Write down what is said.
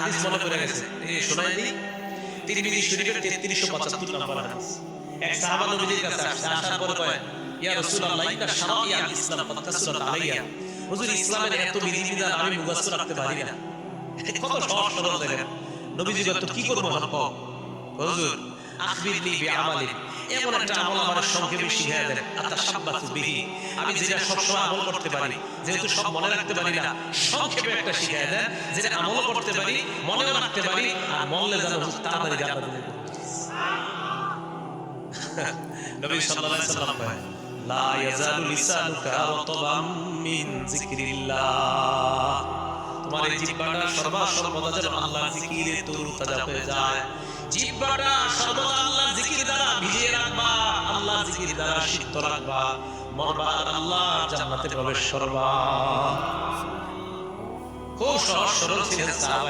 হাদিস মনে পড়ে গেছে, শোনাই দিই। তিরমিজি শরীফের 3375 নম্বর হাদিস। এক সাহাবা নবীজির কাছে আসছে, আসার পরে কয়, ইয়া রাসূলুল্লাহ, ইন্না শারাইআ আল-ইসলাম কদ কাসুরাত আলাইয়া। হুজুর, ইসলামের এত বিধিবিধান আমি মুখস্থ রাখতে পারি না। কত সহজ সরল দেখেন। নবীজি বলতো, কি করব হাক্ক? হুজুর, আখবিরনি বিআমালিন, এমন একটা আমল আমার সংক্ষেপে শিখিয়ে দেন, আতাশাব্বাসু বিহি, আমি যেটা সবসময় আমল করতে পারি, যেহেতু সব মনে রাখতে পারি না, সংক্ষেপে একটা শিখিয়ে দেন যেটা আমল করতে পারি, মনেও রাখতে পারি, আর মনলে যেন তাড়াতাড়ি জান্নাতে যেতে পারি। নবী সাল্লাল্লাহু আলাইহি ওয়াসাল্লাম কয়, লা ইয়াজালু লিসানুকা রাতবাম মিন যিকরিল্লাহ, তোমার এই জিহ্বাটা সর্বদা যেন আল্লাহর জিকিরে তরুতাজা হয়ে যায়। জিহ্বাটা সর্বদা আল্লাহর জিকির দ্বারা ভিজিয়ে রাখবা, আল্লাহর জিকির দ্বারা সিক্ত রাখবা, মরবা আর আল্লাহর জান্নাতে প্রবেশ করবা। খুব সহজ সরল ছিলেন সাহাবায়ে